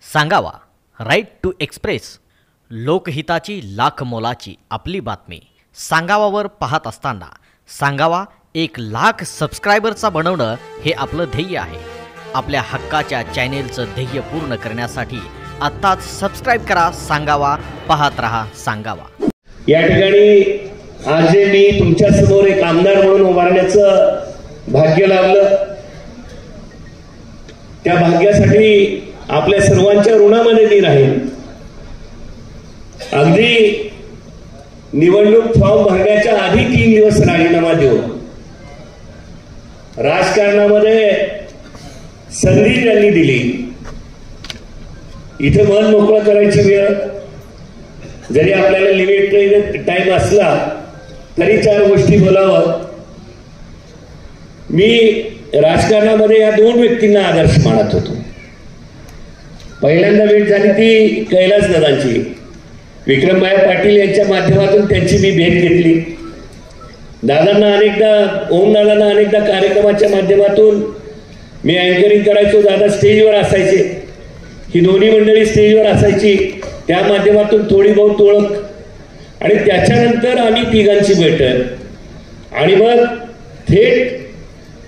सांगावा right to express लोकहिताची lakh मोलाची आपली बातमी सांगावावर पाहत असताना सांगावा 1,00,000 सबस्क्रायबरचा बनवणं हे आपलं ध्येय आहे। आपल्या हक्काच्या चॅनेलचं ध्येय पूर्ण करण्यासाठी आत्ताच सबस्क्राइब करा सांगावा, पाहत रहा सांगावा। या ठिकाणी आज मी तुमच्या समोर एक आमदार म्हणून उभारण्याचं भाग्य लाभलं, त्या भाग्यासाठी आपल्या सर्वांच्या ऋणामध्ये मी राहील। अगदी निवडणूक फॉर्म भरण्याच्या आधी 3 दिवस राजीनामा देऊन राजकारणामध्ये संधी त्यांनी दिली। इथे मन मोकळं करायची वेळ, जरी आपल्याला लिमिटेड टाइम असला तरी 4 गोष्टी बोलावं। मी राजकारणामध्ये या 2 व्यक्तींना आदर्श मानत होतो। पहिल्यांदा भेट झाली ती कैलास दादांची, विक्रमभाई पाटील यांच्या माध्यमातून त्यांची मी भेट घेतली। दादांना अनेकदा, ओम दादांना अनेकदा कार्यक्रमाच्या माध्यमातून मी अँकरिंग करायचो, दादा स्टेजवर असायचे, ही दोन्ही मंडळी स्टेजवर असायची, त्या माध्यमातून थोडी बहुत ओळख आणि त्याच्यानंतर आम्ही तिघांची बैठक आणि मग थेट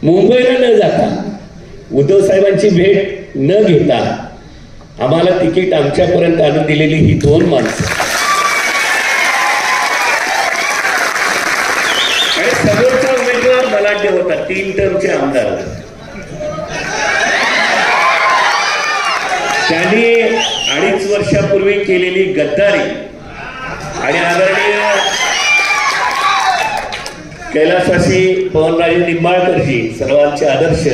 मुंबईला न जाता उद्धव साहेबांची भेट न घेता आम्हाला तिकीट आमच्यापर्यंत आणून दिलेली ही 2 माणसं आणि समोरचा उमेदवार बलाढ्य होता, 3 टर्मचे आमदार होते। त्यांनी 2.5 वर्षापूर्वी केलेली गद्दारी आणि आदरणीय कैलासवासी पवनराजे निंबाळकरजी सर्वांचे आदर्श,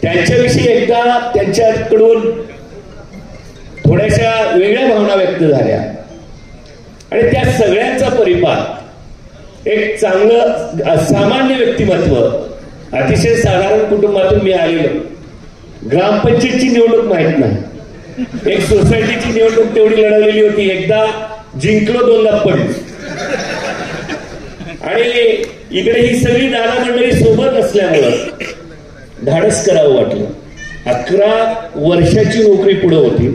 त्यांच्याविषयी एकदा त्यांच्याकडून थोड्याशा वेगळ्या भावना व्यक्त झाल्या आणि त्या सगळ्यांचा परिपाक एक चांगलं सामान्य व्यक्तिमत्व, अतिशय साधारण कुटुंबातून मी आलेलो, ग्रामपंचायतची निवडणूक माहित नाही, एक सोसायटीची निवडणूक तेवढी लढवलेली होती, एकदा जिंकलो 2दा पडलो आणि इकडे ही सगळी दादा मंडळी सोबत असल्यामुळं धाडस करावं वाटलं। 11 वर्षाची नोकरी पुढे होती,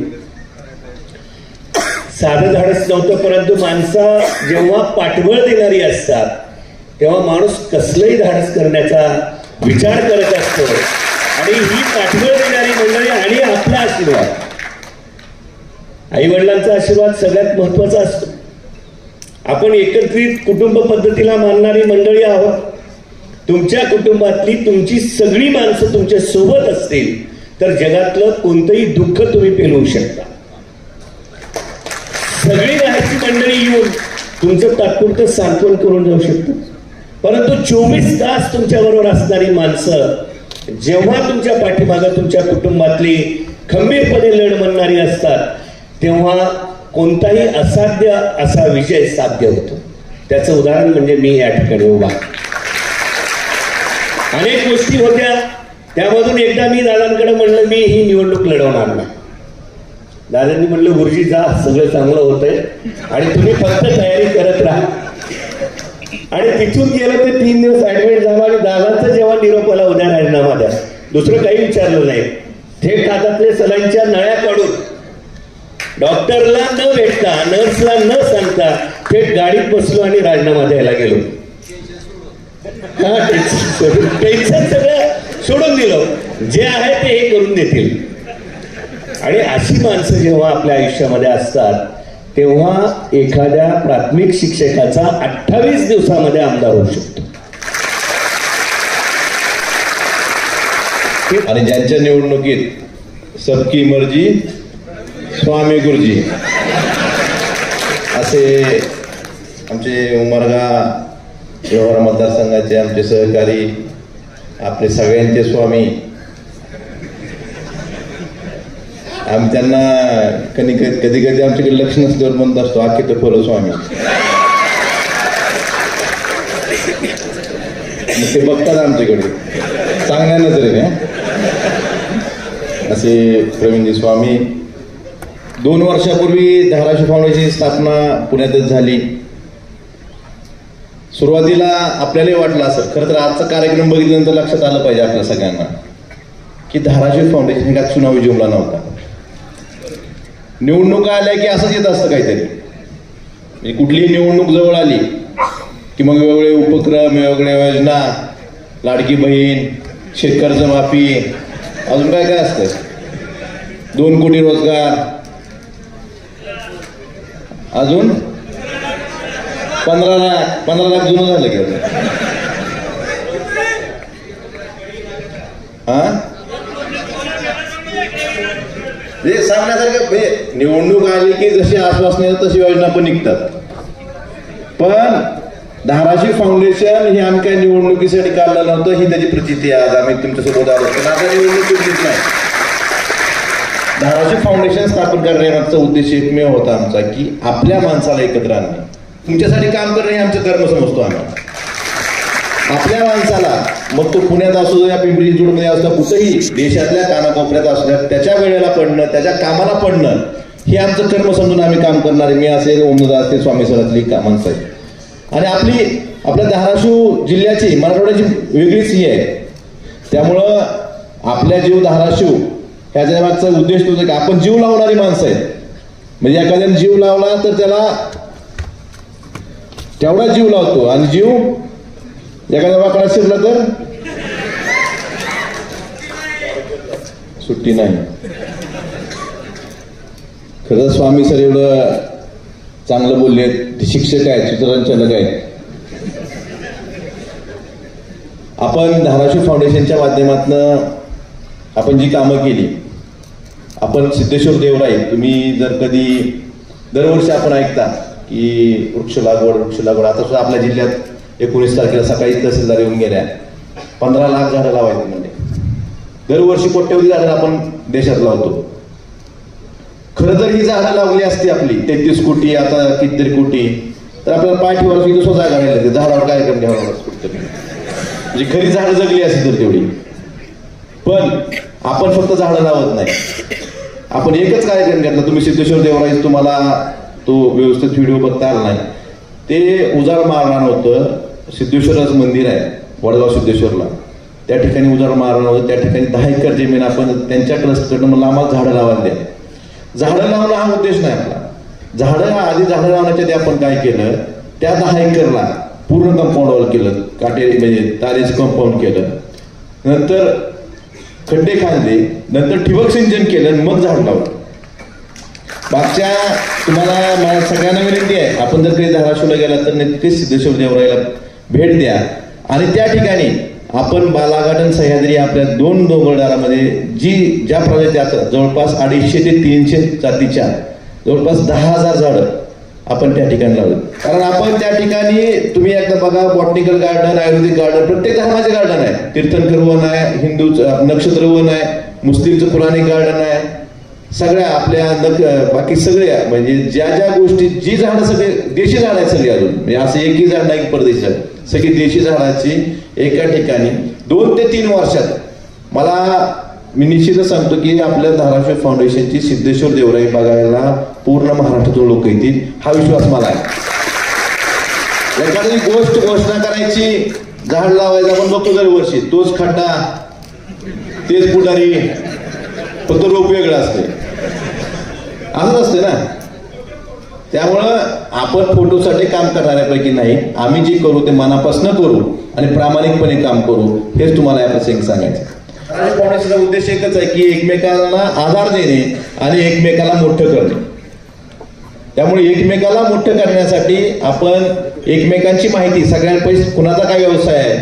साधं धाडस नव्हतं, परंतु माणसा जेव्हा पाठबळ देणारी असतात तेव्हा माणूस कसलंही धाडस करण्याचा विचार करत असतो आणि ही पाठबळ देणारी मंडळी आणि आपला आशीर्वाद, आई वडिलांचा आशीर्वाद सगळ्यात महत्वाचा असतो। आपण एकत्रित कुटुंब पद्धतीला मानणारी मंडळी आहोत। तुमच्या कुटुंबातली तुमची सगळी माणसं तुमच्या सोबत असतील तर जगातलं कोणतंही दुःख तुम्ही पेलवू शकता। सगळी राहायची मंडळी येऊन तुमचं तात्पुरतं सांत्वन करून जाऊ शकतात, परंतु 24 तास तुमच्या बरोबर असणारी माणसं जेव्हा तुमच्या पाठीमागं तुमच्या कुटुंबातली खंबीरपणे लढ म्हणणारी असतात तेव्हा कोणताही असाध्य असा विजय साध्य होतो। त्याचं उदाहरण म्हणजे मी या ठिकाणी उभा। अनेक गोष्टी होत्या, त्यामधून एकदा मी दादांकडे म्हणलं मी ही निवडणूक लढवणार नाही। दादांनी म्हणलं गुरुजी जा, सगळं चांगलं होतंय आणि तुम्ही फक्त तयारी करत राहा। आणि तिथून गेलं ते 3 दिवस ऍडमिट झाला आणि दादांचा जेव्हा निरोप आला उद्या राजीनामा द्या, दुसरं काही विचारलं नाही, थेट हातातले सलाईंच्या नळ्या काढून डॉक्टरला न भेटता, नर्सला न सांगता थेट गाडीत बसलो आणि राजीनामा द्यायला गेलो। टेन्शन सगळं सोडून दिलं, जे आहे ते हे करून देतील। आणि अशी माणसं जेव्हा आपल्या आयुष्यामध्ये असतात तेव्हा एखाद्या प्राथमिक शिक्षकाचा 28 दिवसामध्ये आमदार होऊ शकतो। आणि ज्यांच्या निवडणुकीत सबकी मर्जी स्वामी गुरुजी असे आमचे उमरगा व्यवहार मतदारसंघाचे आमचे सहकारी, आपले सगळ्यांचे स्वामी, आम्ही त्यांना कधी कधी आमच्याकडे लक्ष नसल्यावर म्हणत असतो आखी तर फलो स्वामी, ते बघतात आमच्याकडे चांगल्या नजरेने। असे प्रवीणजी स्वामी 2 वर्षापूर्वी धाराशिव फाउंडेशनची स्थापना पुण्यातच झाली। सुरुवातीला आपल्यालाही वाटलं असं, खरं तर आजचा कार्यक्रम बघितल्यानंतर लक्षात आलं पाहिजे आपल्या सगळ्यांना की धाराशिव फाउंडेशन हा चुनावी जुमला नव्हता। निवडणुका आल्या की असंच येत असतं काहीतरी. म्हणजे कुठलीही निवडणूक जवळ आली की मग वेगवेगळे उपक्रम, वेगवेगळ्या योजना, लाडकी बहीण, शेतकऱ्याचं माफी, अजून काय काय असतं, 2 कोटी रोजगार, अजून 15 लाख जुनं झालं की हे सांगण्यासारखं. निवडणूक आली की जशी आश्वासने तशी योजना पण निघतात. पण धाराशिव फाउंडेशन हे आम्ही काही निवडणुकीसाठी काढलं नव्हतं, ही त्याची प्रचिती आहे. आज आम्ही तुमच्यासोबत आलो पण आता निवडणूक नाही. धाराशिव फाउंडेशन स्थापन करण्याचा उद्देश एकमेव होता आमचा की आपल्या माणसाला एकत्र आणणे, तुमच्यासाठी काम करणे हे आमचं कर्म समजतो आम्ही. आपल्या माणसाला, मग तो पुण्यात असू या पिंपरी चिंचवडमध्ये असतो, कुठेही देशातल्या कानाकोपऱ्यात असू द्या, त्याच्या वेळेला पडणं, त्याच्या कामाला पडणं हे आमचं कर्म समजून आम्ही काम करणारे. मी असेल, ओमदादा असतील, स्वामी सरातली माणसं आहेत. आणि आपल्या धाराशिव जिल्ह्याची, मराठवाड्याची वेगळीच ही आहे. त्यामुळं आपल्या जीव धाराशिव ह्याच्या मागचा उद्देश तुझा की आपण जीव लावणारी माणसं आहेत. म्हणजे एखाद्याने जीव लावला तर त्याला तेवढा जीव लावतो, आणि जीव एखाद्या वाकडा शिरला तर सुट्टी नाही. खरं स्वामी सर एवढं चांगलं बोलले, शिक्षक आहेत, सूत्रसंचालक आहेत. आपण धाराशिव फाउंडेशनच्या माध्यमातून आपण जी कामं केली, आपण सिद्धेश्वर देवराई, तुम्ही जर कधी दरवर्षी आपण ऐकता की वृक्ष लागवड, आता सुद्धा आपल्या जिल्ह्यात 19 तारखेला सकाळी तहसीलदार येऊन गेल्या, 15 लाख झाडं लावायची म्हणजे. दरवर्षी कोट्यवधी झाडं आपण देशात लावतो. खरं तर ही झाडं लावली असती आपली 33 कोटी, आता कितीतरी कोटी, तर आपल्याला पाय ठेवायला इथं स्वतः घालायला लागते, झाडावर कार्यक्रम घ्यावा लागतो. म्हणजे खरी झाडं जगली असती तर तेवढी. पण आपण फक्त झाडं लावत नाही, आपण एकच कार्यक्रम घेतला. तुम्ही सिद्धेश्वर देवराई, तुम्हाला तो व्यवस्थित व्हिडिओ बघता आला नाही. ते उजाड मारणार होतं. सिद्धेश्वराचं मंदिर आहे वडगाव सिद्धेश्वरला, त्या ठिकाणी उजाड मारणार होतं. त्या ठिकाणी 10 एकर जमीन आपण त्यांच्या ट्रस्टकडनं मला आम्हाला झाडं लावायला द्या. झाडं लावणं हा उद्देश नाही आपला. झाडं लावण्याच्या आधी आपण काय केलं, त्या 10 एकरला पूर्ण कंपाऊंड वॉल केलं, काटे म्हणजे तारेचं कंपाऊंड केलं, नंतर खड्डे खांदले, नंतर ठिबक सिंचन केलं, मग झाड लावलं. मागच्या तुम्हाला सगळ्यांना विनंती आहे, आपण जर कधी धाराशिवला गेला तर नक्कीच सिद्धेश्वर देवराईला भेट द्या. आणि त्या ठिकाणी आपण बालागार्डन सह्याद्री आपल्या 2 डोंगरदारामध्ये ज्या प्रजाती जवळपास 250 ते 300 जातीच्या जवळपास 10,000 झाडं आपण त्या ठिकाणी लावलं. कारण आपण त्या ठिकाणी तुम्ही एकदा बघा, बॉटनिकल गार्डन, आयुर्वेदिक गार्डन, प्रत्येक धर्माचे गार्डन आहे. तीर्थंकर वन आहे, हिंदूचं नक्षत्र वन आहे, मुस्लिमचं पुराणिक गार्डन आहे, सगळ्या आपल्या बाकी सगळ्या म्हणजे ज्या गोष्टी, जी झाडं सगळे देशी झाड आहेत सगळी, अजून म्हणजे असं एकही झाड नाही परदेशी झाड, सगळी देशी झाडाची एका ठिकाणी 2 ते 3 वर्षात मी निश्चितच सांगतो की आपल्या धाराशिव फाउंडेशनची सिद्धेश्वर देवराई बघायला पूर्ण महाराष्ट्रातून लोक येतील, हा विश्वास मला आहे. एखादी घोषणा करायची, झाड लावायचं, आपण बघतो दरवर्षी तोच खड्डा, तेच पुढारी, फक्त रोप वेगळं असते, असंच असते ना. त्यामुळं आपण फोटोसाठी काम करणाऱ्यापैकी नाही, आम्ही जे करू ते मनापासून करू आणि प्रामाणिकपणे काम करू, हेच तुम्हाला या प्रसंगी सांगायचं. फाउंडेशनचा उद्देश एकच आहे की एकमेकांना आधार देणे आणि एकमेकाला मोठं करणे. त्यामुळे एकमेकाला मोठं करण्यासाठी आपण एकमेकांची माहिती, सगळ्यांपैकी कुणाचा काय व्यवसाय आहे,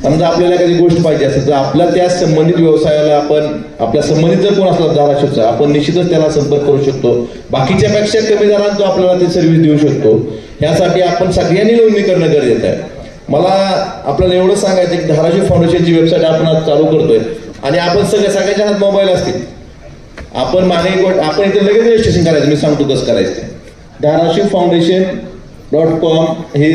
समजा आपल्याला एखादी गोष्ट पाहिजे असेल तर आपल्या त्या संबंधित व्यवसायाला आपण, आपल्या संबंधित जर कोण असला धाराशिवचा, आपण निश्चितच त्याला संपर्क करू शकतो. बाकीच्या पेक्षा कमी दरात तो आपल्याला ते सर्व्हिस देऊ शकतो. यासाठी आपण सगळ्यांनी नोंदणी करणं गरजेचं आहे. मला आपल्याला एवढं सांगायचं की धाराशिव फाउंडेशनची वेबसाईट आपण आज चालू करतोय आणि आपण सगळ्यांच्या हातात मोबाईल असतील. आपण आपण इथे लगेच रजिस्ट्रेशन करायचं, मी सांगतो कसं करायचं. धाराशिव फाउंडेशन.com हे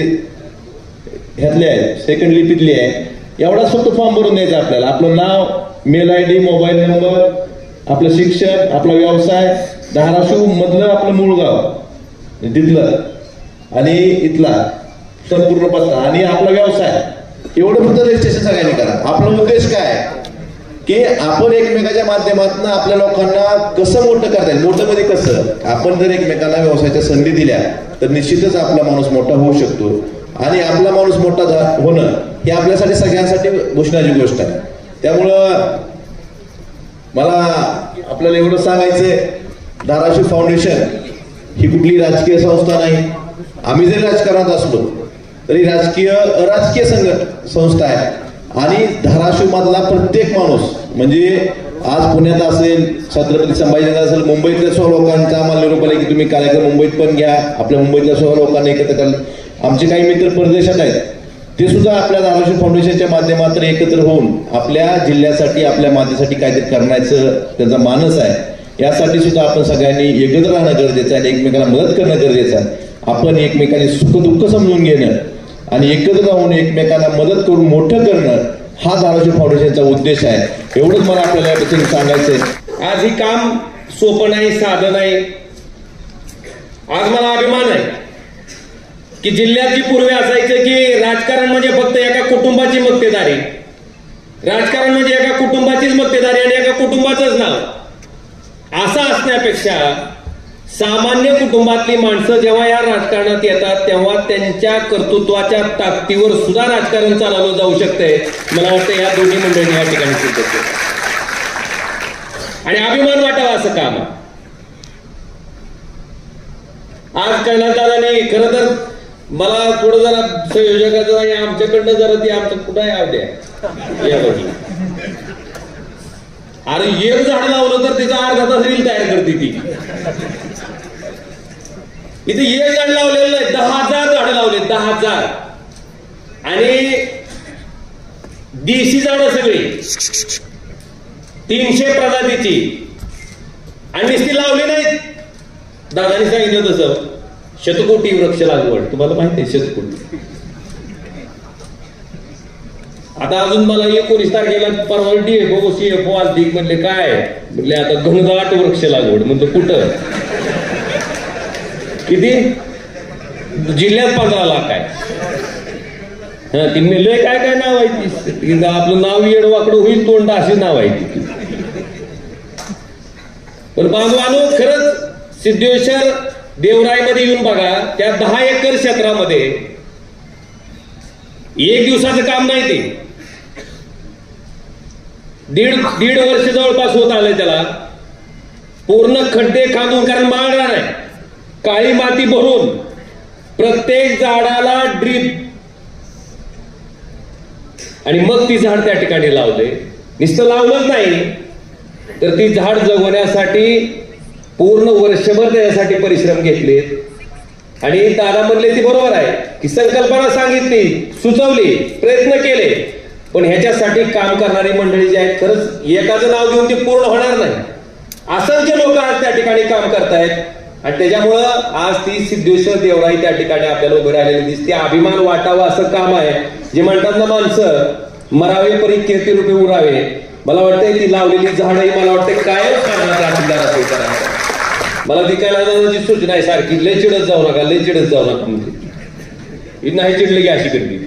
ह्यातले आहे, सेकंड लिपीतली आहे. एवढाच फक्त फॉर्म भरून द्यायचा आपल्याला. आपलं नाव, मेल ID, मोबाईल नंबर, आपलं शिक्षण, आपला व्यवसाय, धाराशिव मधलं आपलं मूळ गाव तिथलं आणि इथला संपूर्ण पत्ता आणि आपला व्यवसाय, एवढं फक्त रजिस्ट्रेशन सगळ्यांनी करा. आपला उद्देश काय आहे, की आपण एकमेकाच्या माध्यमातून आपल्या लोकांना कसं मोठं करता येईल. मोठं मध्ये कसं, आपण जर एकमेकांना व्यवसायाच्या संधी दिल्या तर निश्चितच आपला माणूस मोठा होऊ शकतो. आणि आपला माणूस मोठा होणं हे आपल्यासाठी सगळ्यांसाठी घोषणाची गोष्ट आहे. त्यामुळं मला आपल्याला एवढं सांगायचंय, धाराशिव फाउंडेशन ही कुठली राजकीय संस्था नाही. आम्ही जरी राजकारणात असलो तरी अराजकीय संस्था आहे. आणि धाराशिव मधला प्रत्येक माणूस, म्हणजे आज पुण्यात असेल, छत्रपती संभाजीनगर असेल, मुंबईतल्या 100 लोकांचा आम्हाला निरोप आला की तुम्ही कार्यक्रम मुंबईत पण घ्या, आपल्या मुंबईतल्या 100 लोकांना एकत्र करा. आमचे काही मित्र परदेशात आहेत, ते सुद्धा आपल्या धाराशिव फाउंडेशनच्या माध्यमातून एकत्र होऊन आपल्या जिल्ह्यासाठी, आपल्या मातेसाठी काहीतरी करण्याचं त्यांचा मानस आहे. यासाठी सुद्धा आपण सगळ्यांनी एकत्र राहणं गरजेचं आहे आणि एकमेकांना मदत करणं गरजेचं आहे. आपण एकमेकांनी सुखदुःख समजून घेणं आणि एकत्र राहून एकमेकांना मदत करून मोठं करणं हा धाराशिव फाउंडेशनचा उद्देश आहे. एवढंच मला आपल्याला याबद्दल सांगायचंय. आज ही काम सोपं नाही, साधं नाही. आज मला अभिमान आहे की जिल्ह्यात जी पूर्वी असायचं की राजकारण म्हणजे फक्त एका कुटुंबाची मक्तेदारी, राजकारण म्हणजे एका कुटुंबाचीच मक्तेदारी आणि एका कुटुंबाचंच नाव, असं असण्यापेक्षा सामान्य कुटुंबातली माणसं जेव्हा या राजकारणात येतात तेव्हा त्यांच्या कर्तृत्वाच्या ताकदीवर सुद्धा राजकारण चालवलं जाऊ शकतंय. मला वाटतं या दोन्ही मंडळींनी या ठिकाणी सिद्ध केलं आणि अभिमान वाटावा असं काम आहे. आज कैलासदादांनी खरं तर मला थोडं जरा संयोजकाचं आणि आमच्याकडनं जरा ते आमचं कुठं आहे द्या. अरे एक झाड लावलं तर त्याचा अर्धा तास रील तयार करते ती. इथे एक झाड लावलेलं नाही, 10,000 झाडं लावले, 10,000. आणि देशी झाडं सगळी 300 प्रजातीची. आणि नुसती लावली नाहीत, दादानी सांगितलं तसं शतकोटी वृक्ष लागवड. तुम्हाला माहिती आहे शतकोटी. आता अजून मला 19 तारखेला परवा DFO CFO अधिक म्हणले काय म्हणले आता घनदाट वृक्ष लागवड. म्हणतो कुठं, किती, जिल्ह्यात 15 लाख आहे. हा ती मिळलंय काय काय नाव आहे ती, आपलं नाव येडवाकडं होईल तोंड अशी नाव आहे ती. पण बांधवानो खरंच सिद्धेश्वर देवराईमध्ये येऊन बघा, त्या 10 एकर क्षेत्रामध्ये एक दिवसाचं काम नाही ते. दीड वर्ष जवळपास होत आलंय त्याला. पूर्ण खड्डे खांदून, कारण माळरान आहे, काळी माती भरून प्रत्येक झाडाला ड्रीप आणि मग ती झाड त्या ठिकाणी लावले. नुसतं लावलंच नाही तर ती झाड जगवण्यासाठी पूर्ण वर्षभर त्याच्यासाठी परिश्रम घेतले. आणि दादा म्हणले ती बरोबर आहे की संकल्पना सांगितली, सुचवली, प्रयत्न केले, पण ह्याच्यासाठी काम करणारी मंडळी जी आहेत खरंच एकाचं नाव घेऊन ते पूर्ण होणार नाही. असंख्य लोक आज त्या ठिकाणी काम करतायत आणि त्याच्यामुळं आज ती सिद्धेश्वर देवराई त्या ठिकाणी आपल्याला उभे राहिलेली दिसते. अभिमान वाटावा असं काम आहे. जे म्हणतात ना माणसं मरावे परी कीर्ती रूपे उरावे, मला वाटतंय ती लावलेली झाडही मला वाटतं कायम करणार. मला ती कैलासदादाची सूचना आहे सारखी, लय चिडत जाऊ नका, लय चिडत जाऊ नका. म्हणजे नाही चिडले की अशी करते.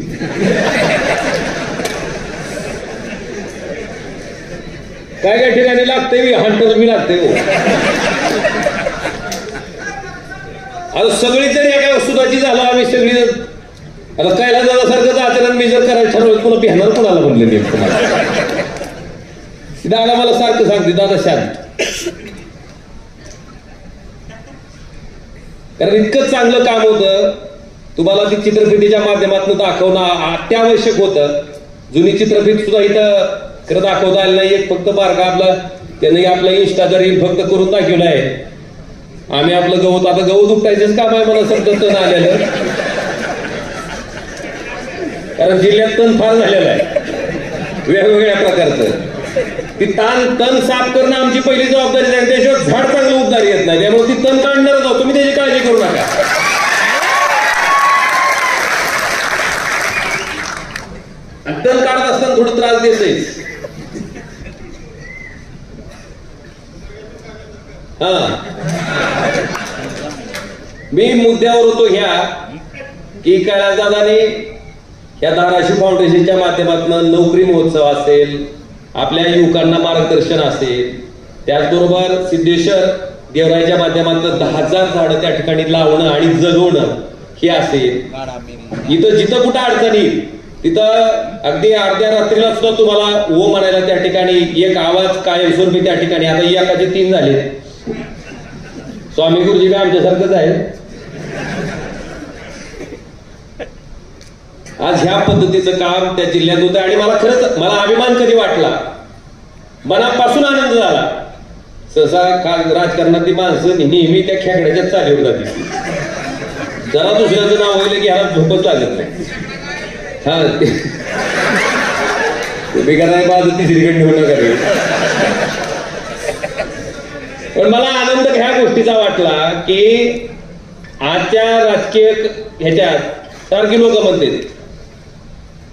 काय काय ठिकाणी लागते हंटर मी लागते. आता सगळी जरी एका वस्तुताची झालं, आम्ही सगळी आता कैलासदादासारखंच आचरण मी जर करायला ठरवलं पुन्हा पिहणार कोणाला म्हणले. दादा मला सारखं सांगते, दादा शांत, कारण इतकं चांगलं काम होतं. तुम्हाला ती चित्रफितीच्या माध्यमातून दाखवणं अत्यावश्यक होतं. जुनी चित्रफित सुद्धा इथं खरं दाखवता आलं नाही. एक फक्त बारका आपला त्याने आपला इंस्टा रील फक्त करून दाखवलं आहे. आम्ही आपलं गवत, आता गवत उपटायचंच काम आहे मला समजत आलेलं, कारण जिल्ह्यात तण फार झालेलं आहे वेगवेगळ्या प्रकारचं. ती तण साफ करणं आमची पहिली जबाबदारी आहे. त्याशिवाय झाड चांगलं उद्धार येत नाही. त्यामुळे ती तण काढणारच आहोत, तुम्ही त्याची काळजी करू नका. आणि तण काढत असताना थोडं त्रास देतच. मी मुद्द्यावर होतो ह्या की कैलासदादांनी या धाराशिव फाउंडेशनच्या माध्यमातून नोकरी महोत्सव असेल, आपल्या युवकांना मार्गदर्शन असेल, त्याचबरोबर सिद्धेश्वर देवरायच्या माध्यमातून 10,000 झाडं त्या ठिकाणी लावणं आणि जगवणं हे असेल. इथं जिथं कुठं अडचणी तिथं अगदी अर्ध्या रात्रीला सुद्धा तुम्हाला ओ म्हणायला त्या ठिकाणी एक आवाज कायमस्वरूपी त्या ठिकाणी. आता एकाचे 3 झाले. स्वामी गुरुजी आमच्यासारखंच आहे. आज ह्या पद्धतीचं काम त्या जिल्ह्यात होतं आणि मला अभिमान कधी वाटला, मनापासून आनंद झाला. सहसा राजकारणातली माणसं नेहमी त्या खेकड्याच्या चालीवर जाते. जरा दुसऱ्याचं नाव होईल की ह्याला झोपच लागत नाही. हा तुम्ही का नाही बाजू तिसरीकडे निवडणं करेल. पण मला आनंद ह्या गोष्टीचा वाटला की आजच्या राजकीय ह्याच्यात सारखी लोक म्हणते,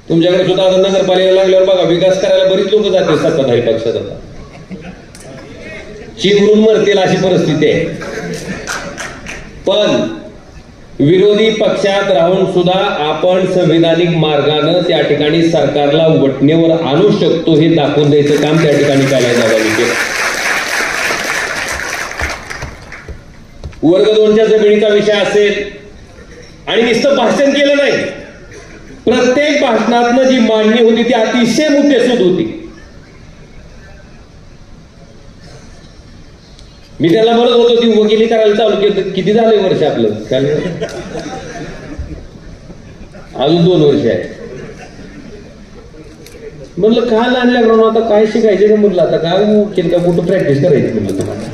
तुमच्याकडे सुद्धा आता नगरपालिका लागल्यावर बघा विकास करायला बरीच लोक जातील सत्ताधारी पक्षात. आता चिंगरून मरतील अशी परिस्थिती आहे. पण विरोधी पक्षात राहून सुद्धा आपण संविधानिक मार्गाने त्या ठिकाणी सरकारला वटणीवर आणू शकतो हे दाखवून द्यायचं काम त्या ठिकाणी कायद्याने केलं. वर्ग 2च्या जमिनीचा विषय असेल आणि नुसतं भाषण केलं नाही, प्रत्येक भाषणातनं जी मांडणी होती ती अतिशय मुद्देसूद होती. मी त्याला म्हणत होतो ती वकिली करायला चालू केलं. किती झाले वर्ष आपलं? अजून 2 वर्ष आहे. म्हणलं काय आणल्या म्हणून आता काय शिकायचे का म्हणलं, आता काय वकील का कुठं प्रॅक्टिस करायची म्हणलं तुम्हाला.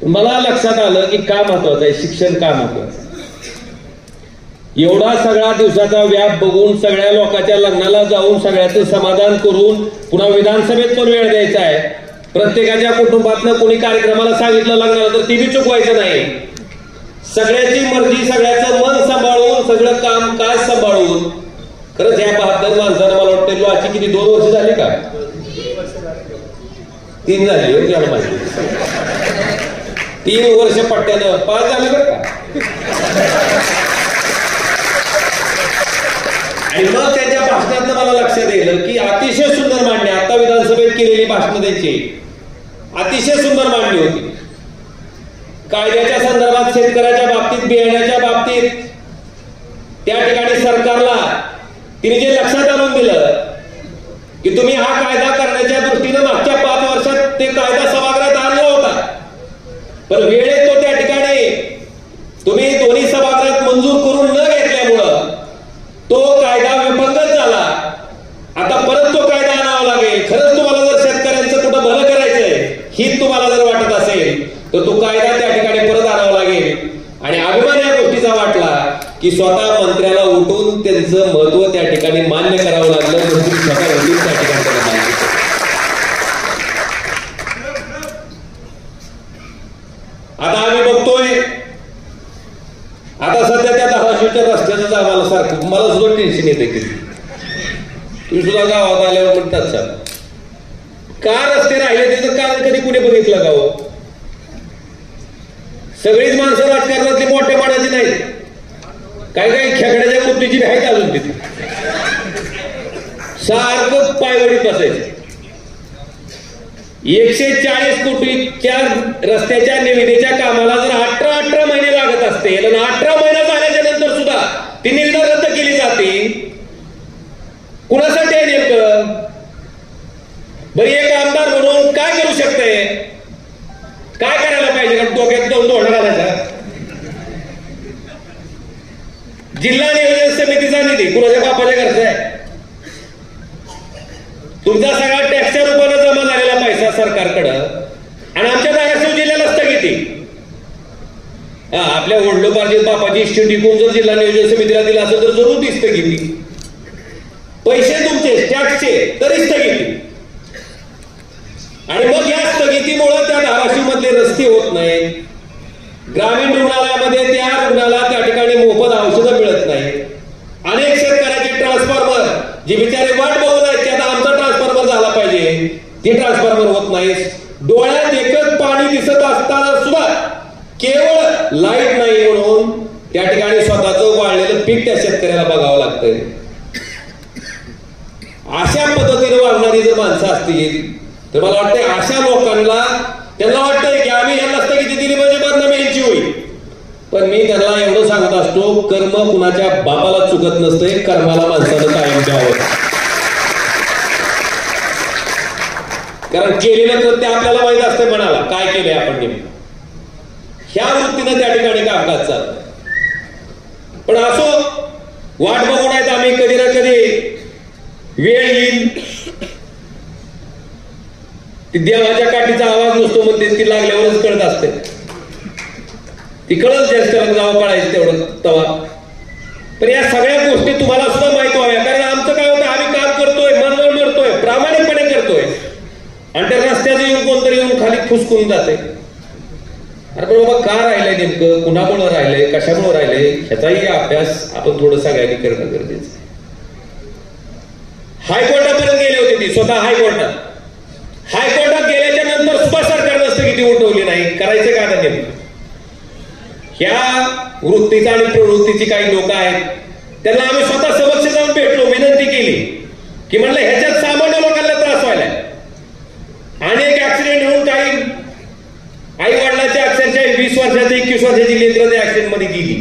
मला लक्षात आलं की का महत्वाचं आहे, शिक्षण का महत्वाचं. एवढा सगळा दिवसाचा व्याप बघून सगळ्या लोकांच्या लग्नाला जाऊन सगळ्याचं समाधान करून पुन्हा विधानसभेत पण वेळ द्यायचा आहे. प्रत्येकाच्या कुटुंबातनं कोणी कार्यक्रमाला सांगितलं लग्नाला तर ती बी चुकवायचं नाही. सगळ्याची मर्जी, सगळ्याचं मन सांभाळून, सगळं काम काज सांभाळून. खरंच ह्या 72 माणसानं मला वाटतं आजची किती 2 वर्ष झाली का 3 झाली याला माहिती. 3 वर्ष पट्ट्यानं 5 झाले बरं का. आणि मग त्याच्या भाषणात मला लक्षात येईल की अतिशय सुंदर मांडणी, आता विधानसभेत केलेली भाषणं त्यांची अतिशय सुंदर मांडणी होती. कायद्याच्या संदर्भात, शेतकऱ्याच्या बाबतीत, बियाण्याच्या बाबतीत त्या ठिकाणी सरकारला तिने जे लक्षात आणून दिलं की तुम्ही हा कायदा करण्याच्या दृष्टीनं मागच्या 5 वर्षात ते कायदा सभागृहात आणला होता, पण वेळेत तो त्या ठिकाणी तुम्ही दोन्ही सभागृहात मंजूर करून न घेतल्यामुळं तो कायदा विभंगत झाला. आता परत तो कायदा आणावा लागेल. खरंच तुम्हाला जर शेतकऱ्यांचं कुठं भलं करायचंय ही तुम्हाला जर वाटत असेल तर तो कायदा त्या ठिकाणी परत आणावा लागेल. आणि अभिमान या गोष्टीचा वाटला की स्वतः मंत्र्याला उठून त्यांचं महत्व त्या ठिकाणी मान्य करावं लागलं. मंत्री स्वतः वकील त्या ठिकाणी त्यांना मान्य केलं. आता आम्ही बघतोय आता सध्या त्या धाराशिवच्या रस्त्याचं आम्हाला सारखं मला सुद्धा टेन्शन येते की तुम्ही सुद्धा गावात आल्यावर म्हणतात सर का रस्ते राहिले त्याचं कारण कधी कुणी बघितलं का हो? सगळीच माणसं राजकारणातली मोठ्या मानाची नाहीत. काही काही खेकड्याच्या मृत्यूची भ्यायच अजून तिथे सारखं पायवडीत बसायचं. 140 कोटीच्या रस्त्याच्या निविदेच्या कामाला जर 18 महिने लागत असते आणि 18 महिना झाल्याच्या नंतर सुद्धा ती निविदा रद्द केली जाते. कुणासाठी आहे नेमकं? बरी एक आमदार म्हणून काय करू शकते, काय करायला पाहिजे? कारण डोक्यात जाऊन धोरणं घालायचा. जिल्हा नियोजन समितीचा निधी कुणाच्या बापाच्या घरचा आहे? तुमचा सगळा टॅक्सच्या रूपाने जमा झालेला पैसा सरकारकडं आणि आमच्या धाराशिव जिल्ह्याला स्थगिती. आपल्या वडलोपार्जित बापाची इष्ट टिकून जर जिल्हा नियोजन समितीला दिला असेल तर जरूर ती स्थगिती. पैसे तुमचे टॅक्सचे तरी स्थगिती. आणि मग या स्थगितीमुळे त्या धाराशिव मधले रस्ते होत नाही. ग्रामीण रुग्णालयामध्ये त्या रुग्णाला त्या ठिकाणी मोफत औषधं मिळत नाही. अनेक शेतकऱ्याचे ट्रान्सफॉर्मर जे बिचारे वाट बघून आहेत की आता आमचा ट्रान्सफॉर्मर झाला पाहिजे, ते ट्रान्सफॉर्मर होत नाही. डोळ्यात एकच पाणी दिसत असताना सुद्धा केवळ लाईट नाही म्हणून त्या ठिकाणी स्वतःचं वाळलेलं पीक त्या शेतकऱ्याला बघावं लागतंय. अशा पद्धतीने वागणारी जर माणसं असतील तर मला वाटतं अशा लोकांना त्यांना वाटतंय की आम्ही यांना स्थगिती दिली म्हणजे बदनामी यांची होईल. पण मी त्यांना एवढं सांगत असतो, कर्म कुणाच्या बापाला चुकत नसते, कर्माला माणसानं कायम द्यावं. कारण केलेलं तर ते आपल्याला माहित असतं मनाला काय केलंय आपण नेमकं. ह्या वृत्तीनं त्या ठिकाणी कामकाज चालतं. पण असो, वाट बघून आहेत आम्ही, कधी ना कधी वेळ येईल. ती देवाच्या काठीचा आवाज नसतो म्हणते, ती लागल्यावरच कळत असते. ती कळत जास्त जावं कळायचं तेवढं तवा. पण या सगळ्या गोष्टी तुम्हाला सुद्धा माहित व्हाव्या. कारण आमचं काय होतं, आम्ही काम करतोय, मनवर मरतोय, प्रामाणिकपणे करतोय, आणि त्या रस्त्यात येऊन कोणतरी येऊन खाली फुसकून जाते. अरे पण बाबा का राहिलंय नेमकं, कुणामुळे राहिलंय, कशामुळे राहिलंय, ह्याचाही अभ्यास आपण थोडं सगळ्यांनी करणं गरजेचं आहे. हायकोर्टापर्यंत गेले होते ती स्वतः हायकोर्टात गेल्याच्या नंतर सुद्धा सरकारनं स्थगिती उठवली नाही. करायचं का आता नेमकं? ह्या वृत्तीचा आणि प्रवृत्तीची काही लोक आहेत, त्यांना आम्ही स्वतः समक्ष जाऊन भेटलो, विनंती केली की म्हणलं ह्याच्यात सामान्य लोकांना त्रास व्हायलाय. अनेक ऍक्सिडेंट होऊन काही आई वडिलांच्या अक्षरशः 20 वर्षाची 21 वर्षाची लेकरं त्या ऍक्सिडेंट मध्ये गेली.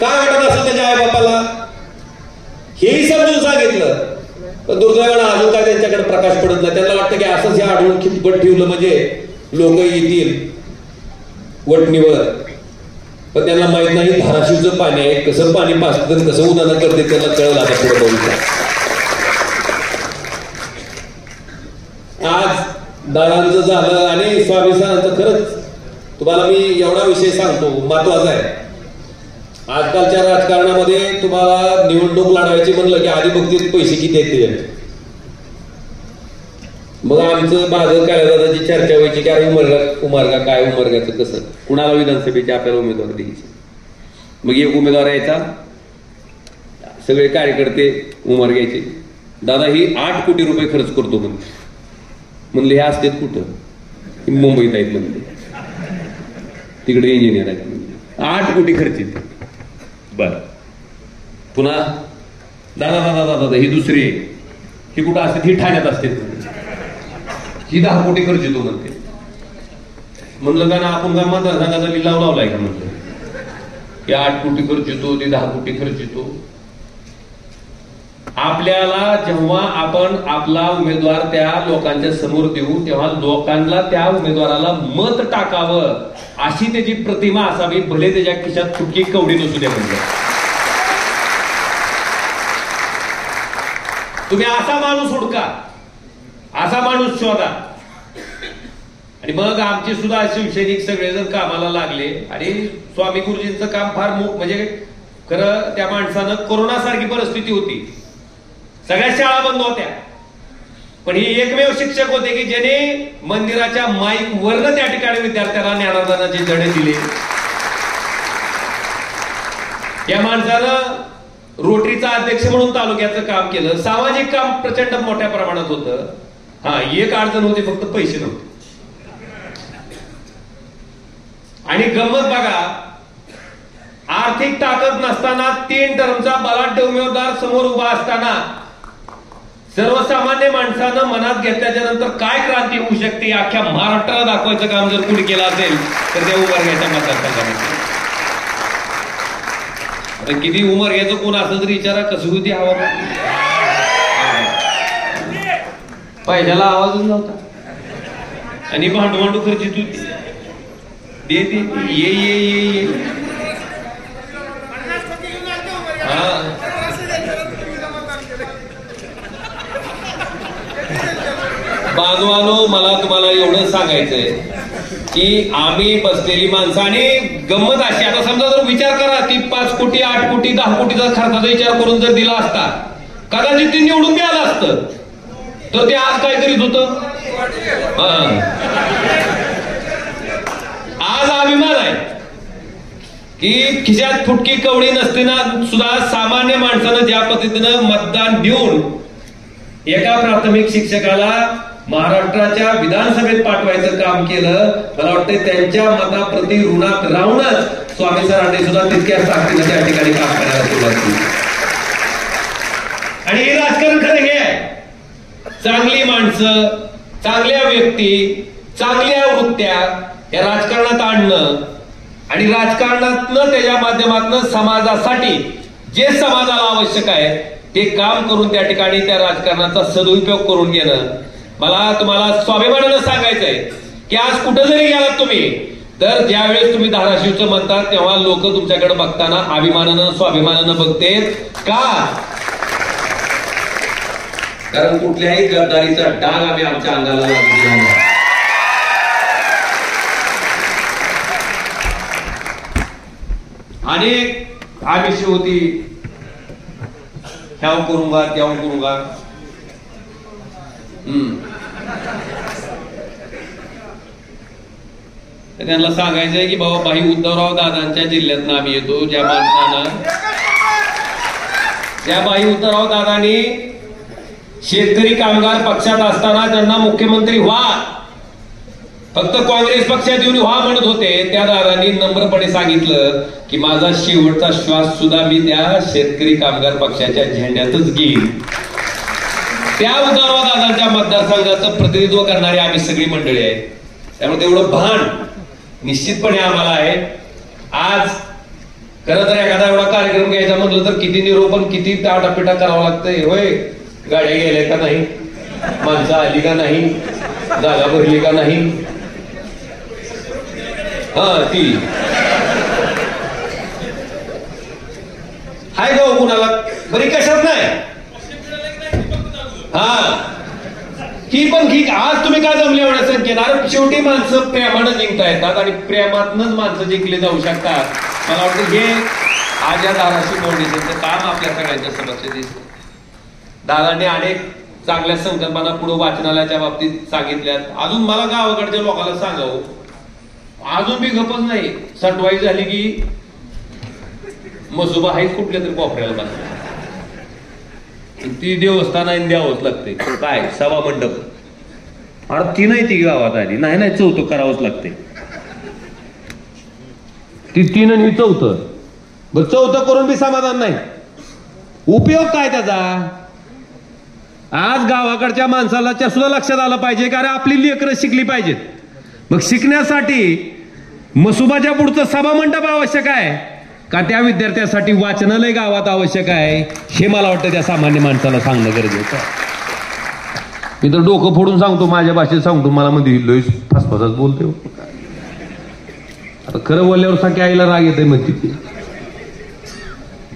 काय वाटत असं त्याच्या आई बापाला, हेही समजून सांगितलं. पण दुर्दैवानं अजून काय त्यांच्याकडे प्रकाश पडत नाही. त्यांना वाटतं की असंच हे आढळून खितपट ठेवलं म्हणजे लोक येतील वटणीवर. पण त्यांना माहित नाही धाराशिवचं पाणी आहे, कसं पाणी पाजतं, कसं उन्हानं करते, त्यांना कळलं आता पुढे बघून. आज दादांचं झालं आणि स्वामी सरांचं. खरंच तुम्हाला मी एवढा विषय सांगतो, महत्वाचा आहे. आजकालच्या राजकारणामध्ये तुम्हाला निवडणूक लढवायची म्हणलं की आधी बघतील पैसे किती येते. मग आमचं माझं काय दादाची चर्चा व्हायची की अरे उमरगा काय, उमरगाचं कसं, कुणाला विधानसभेचे आपल्याला उमेदवार द्यायचे. मग एक उमेदवार यायचा, सगळे कार्यकर्ते उमरग्याचे, दादा ही 8 कोटी रुपये खर्च करतो म्हणले. हे असतेत कुठं, मुंबईत आहेत म्हणले, तिकडे इंजिनियर आहेत म्हणले, 8 कोटी खर्च येते. बर पुन्हा दादा दादा दादा ही दुसरी ही कुठं असते, ही ठाण्यात असते, ही 10 कोटी खर्च येतो म्हणते. म्हणलं का ना आपण काय मतदारसंघाचा लिलाव लावलाय का म्हणलं की 8 कोटी खर्च येतो, ते 10 कोटी खर्च येतो. आपल्याला जेव्हा आपण आपला उमेदवार त्या लोकांच्या समोर देऊ तेव्हा लोकांना त्या उमेदवाराला मत टाकावं अशी त्याची प्रतिमा असावी, भले त्याच्या खिशात चुकी कवडी नसू द्या. म्हणजे तुम्ही असा माणूस हुडका, असा माणूस शोधा. आणि मग आमचे सुद्धा शिवसैनिक सगळेजण कामाला लागले. आणि स्वामी गुरुजींचं काम फार म्हणजे खरं त्या माणसानं कोरोनासारखी परिस्थिती होती, सगळ्या शाळा बंद होत्या, पण ही एकमेव शिक्षक होते की ज्याने मंदिराच्या माईक वरनं त्या ठिकाणी विद्यार्थ्यांना ज्ञानदानाचे धडे दिले. या माणसानं रोटरीचा अध्यक्ष म्हणून तालुक्याचं काम केलं. सामाजिक काम प्रचंड मोठ्या प्रमाणात होतं. हा एक अडचण होती, फक्त पैसे नव्हते. आणि गंमत बघा, आर्थिक ताकद नसताना 3 टर्मचा बलाढ्य उमेदवार समोर उभा असताना सर्वसामान्य माणसानं मनात घेतल्याच्या नंतर काय क्रांती होऊ शकते अख्ख्या महाराष्ट्राला दाखवायचं काम जर कुणी केलं असेल तर त्या उमरग्याच्या मतदारसंघामध्ये. आता किती उमरग्याचं कोण असं तरी विचारा, कसं होती हवा, पाहिल्याला आवाजच नव्हता आणि भांडू खर्चित होती. दे ये ये ये ये बांधवानो, मला तुम्हाला एवढं सांगायचंय की आम्ही बसलेली माणसं. आणि गंमत अशी, आता समजा जर विचार करा की 5 कोटी 8 कोटी 10 कोटीचा खर्चाचा विचार करून जर दिला असता, कदाचित ते निवडून मिळालं असतं, तर ते आज काय करीत होतं. आज अभिमान आहे की खिशात फुटकी कवडी नसताना सुद्धा सामान्य माणसानं ज्या पद्धतीनं मतदान देऊन एका प्राथमिक शिक्षकाला महाराष्ट्राच्या विधानसभेत पाठवायचं काम केलं. मला वाटतं त्यांच्या मताप्रती ऋणात राहूनच स्वामी सरांनी सुद्धा तितक्याच ताकदीनं त्या ठिकाणी काम करायला सुरुवात केली. आणि हे राजकारण खरं हे आहे चांगली माणसं, चांगल्या व्यक्ती, चांगल्या वृत्त्या या राजकारणात आणणं आणि राजकारणातनं त्याच्या माध्यमातून समाजासाठी जे समाजाला आवश्यक आहे ते काम करून त्या ठिकाणी त्या राजकारणाचा सदुपयोग करून घेणं. मला तुम्हाला स्वाभिमानानं सांगायचंय की आज कुठं जरी गेलात तुम्ही तर ज्यावेळेस तुम्ही धाराशिवचं म्हणतात तेव्हा लोक तुमच्याकडे बघताना अभिमानानं स्वाभिमानानं बघतेत. का? कारण कुठल्याही गद्दारीचा डाग आम्ही आमच्या अंगाला लागू नाही. अनेक आमिषे होती, ह्याव करूंगा त्याव करूंगा. त्यांना सांगायचंय की बाबा भाई उद्धवराव दादांच्या जिल्ह्यातनं आम्ही येतो. ज्या भाई उद्धवराव दादांनी शेतकरी कामगार पक्षात असताना त्यांना मुख्यमंत्री व्हा, फक्त काँग्रेस पक्षात येऊन व्हा म्हणत होते, त्या दादांनी नम्रपणे सांगितलं की माझा शेवटचा श्वास सुद्धा मी त्या शेतकरी कामगार पक्षाच्या झेंड्यातच घेईन. त्या उद्धवराव दादांच्या मतदारसंघाचं प्रतिनिधित्व करणारी आम्ही सगळी मंडळी आहे. त्यामुळे तेवढं भान निश्चितपणे आम्हाला आहे. आज खरं तर एखादा एवढा कार्यक्रम घ्यायचा म्हटलं तर किती निरोपण, किती टाटापिटा करावं लागतंय. होय, गाड्या गेल्या का नाही, माणसं आली का नाही, जागा भरली का नाही, ती हाय गाव कुणाला बरी कशात नाही. ही पण ठीक. आज तुम्ही काय जमले एवढ्या संख्येनं? शेवटी माणसं प्रेमानं जिंकता येतात आणि प्रेमातनच माणसं जिंकले जाऊ शकतात. मला वाटतं हे आज या धाराशिव फाउंडेशनचं काम आपल्या सगळ्यांच्या समक्ष दिसतं. दादांनी अनेक चांगल्या संकल्पना पुढे वाचनालयाच्या बाबतीत सांगितल्यात. अजून मला गावाकडच्या लोकांना सांगावं, अजून मी गपच नाही. सटवाई झाली की मसुबा आहेच कुठल्या तरी कोपऱ्याला बसला, ती देवस्थान आहे द्यावंच लागते. काय सभा मंडप, अरे ती नाही, ती गावात आली नाही, चौथं करावंच लागते. ती तीन आणि चौथं, बरं चौथं करून बी समाधान नाही. उपयोग काय त्याचा? आज गावाकडच्या माणसाला त्या सुद्धा लक्षात आलं पाहिजे, कारण आपली लेकरं शिकली पाहिजेत. मग शिकण्यासाठी मसुबाच्या पुढचं सभा मंडप आवश्यक आहे का त्या विद्यार्थ्यासाठी वाचनालय गावात आवश्यक आहे? हे मला वाटतं त्या सामान्य माणसाला सांगणं गरजेचं आहे. मी तर डोकं फोडून सांगतो, माझ्या भाषेत सांगतो, मला मध्ये लोईस फसफसच बोलते. आता खरं बोलल्यावर सारखी आईला राग येते म्हणते ती.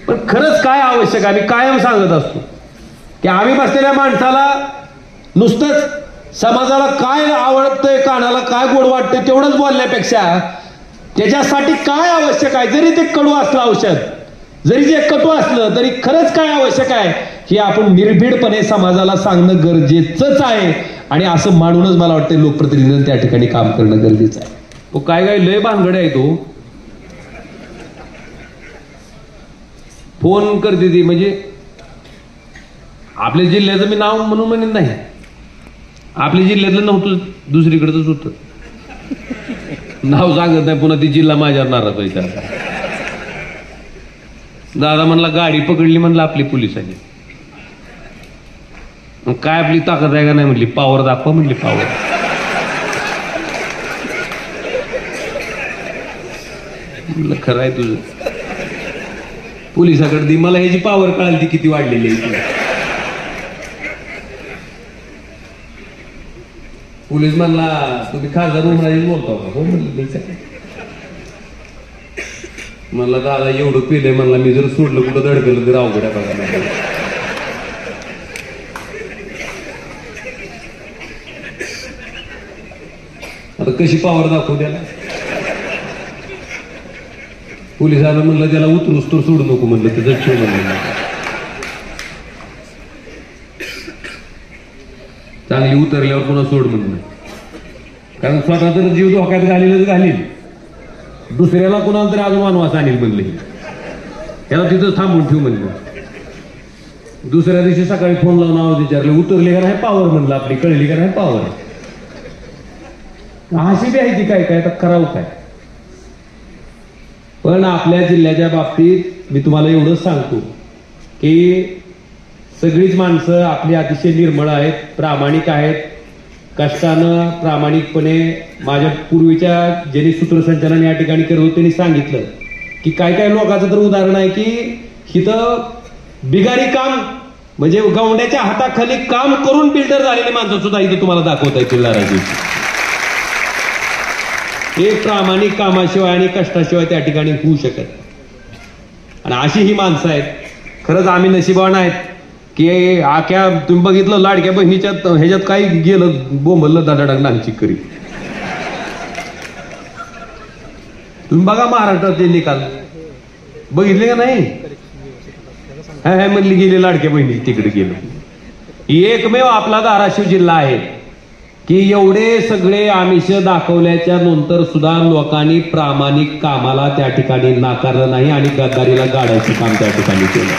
पण खरंच काय आवश्यक आहे? मी कायम सांगत असतो की आम्ही बसलेल्या माणसाला नुसतंच समाजाला काय आवडतंय, कानाला काय गोड वाटतंय तेवढंच बोलण्यापेक्षा त्याच्यासाठी काय आवश्यक आहे, जरी ते कडू असलं औषध, जरी ते कटू असलं तरी खरंच काय आवश्यक आहे हे आपण निर्भीडपणे समाजाला सांगणं गरजेचंच आहे. आणि असं मानूनच मला वाटतं लोकप्रतिनिधींनी त्या ठिकाणी काम करणं गरजेचं आहे. तो काय काय लय भानगड आहे. तो फोन करते ती, म्हणजे आपल्या जिल्ह्याचं मी नाव म्हणून म्हणत नाही, आपल्या जिल्ह्यातलं नव्हतं, दुसरीकडचंच होतं. नाव सांगत नाही, पुन्हा ती जिल्हा माझ्यावर नाराज व्हायचा. दादा म्हणला गाडी पकडली, म्हणलं आपली पोलिसांनी. काय आपली ताकद आहे का नाही म्हणली, पावर दाखवा म्हणली, पावर. म्हणलं खरं आहे तुझं, पोलिसाकडे दी, मला ह्याची पावर कळाली ती किती वाढलेली आहे. पोलीस म्हणला तुम्ही खासदार उमराजी बोलतो का? हो म्हणलं. म्हणला दादा एवढं पेलंय, म्हणला मी जर सोडलं कुठं धडकलं तर अवघड आहे बघा. आता कशी पावर दाखवू त्याला? पोलिसाला म्हणलं त्याला उतरूस तर सोडू नको म्हणलं, त्याचं ठेव म्हणलं. चांगली उतरल्यावर पुन्हा सोड म्हणलं, कारण स्वतः तर जीव धोक्यात घालील, दुसऱ्याला कुणाला तरी अजून वनवास आणील म्हणले, त्याला तिथं थांबून ठेव म्हणलं. दुसऱ्या दिवशी सकाळी फोन लावून आवाज विचारले, उतरले का नाही पावर म्हणलं, आपली कळली का नाही पावर. अशी बी आहे ती काय काय, तर करावं काय. पण आपल्या जिल्ह्याच्या बाबतीत मी तुम्हाला एवढंच सांगतो की सगळीच माणसं आपली अतिशय निर्मळ आहेत, प्रामाणिक आहेत. कष्टानं प्रामाणिकपणे माझ्या पूर्वीच्या ज्यांनी सूत्रसंचालन या ठिकाणी करत होते त्यांनी सांगितलं की काय काय लोकांचं तर उदाहरण आहे की इथं बिगारी काम म्हणजे गवंड्याच्या हाताखाली काम करून बिल्डर झालेले माणसं सुद्धा इथं तुम्हाला दाखवता येतील नाराजी. एक प्रामाणिक कामाशिवाय आणि कष्टाशिवाय त्या ठिकाणी होऊ शकत. आणि अशी ही माणसं आहेत. खरंच आम्ही नशिबान आहेत की आख्या तुम्ही बघितलं लाडक्या बहिणीच्या ह्याच्यात काही गेलं बोंबललं दादाडाग नांची करी. तुम्ही बघा महाराष्ट्राचे निकाल बघितले का नाही. हा म्हणली गेली लाडक्या बहिणी तिकडे गेलो. एकमेव आपला धाराशिव जिल्हा आहे की एवढे सगळे आमिष दाखवल्याच्या नंतर सुद्धा लोकांनी प्रामाणिक कामाला त्या ठिकाणी नाकारलं नाही आणि गद्दारीला गाडायचं काम त्या ठिकाणी केलं.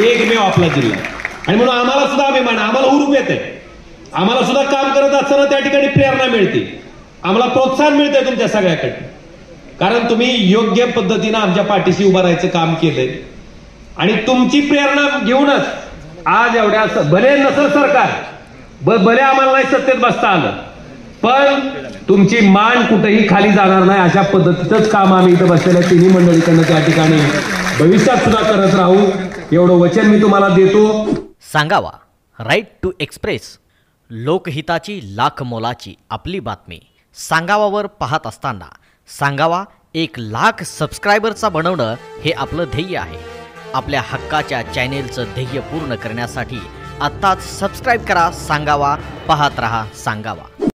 एकमेव आपला जिल्हा. आणि म्हणून आम्हाला सुद्धा अभिमान, आम्हाला हुरूप येते. आम्हाला सुद्धा काम करत असताना त्या ठिकाणी प्रेरणा मिळते, आम्हाला प्रोत्साहन मिळतंय तुमच्या सगळ्याकडे. कारण तुम्ही योग्य पद्धतीनं आमच्या पाठीशी उभं राहायचं काम केलंय. आणि तुमची प्रेरणा घेऊनच आज एवढ्या भले नसल सरकार, भले आम्हाला नाही सत्तेत बसता आलं, पण तुमची मान कुठेही खाली जाणार नाही अशा पद्धतीचंच काम आम्ही इथं बसलेल्या तिन्ही मंडळीकडनं त्या ठिकाणी भविष्यात सुद्धा करत राहू एवढं वचन मी तुम्हाला देतो. सांगावा राईट टू एक्सप्रेस, लोकहिताची लाख मोलाची आपली बातमी. सांगावावर पाहत असताना सांगावा 1,00,000 सबस्क्रायबरचा बनवणं हे आपलं ध्येय आहे. आपल्या हक्काच्या चॅनेलचं ध्येय पूर्ण करण्यासाठी आत्ताच सबस्क्राईब करा सांगावा. पाहत रहा सांगावा.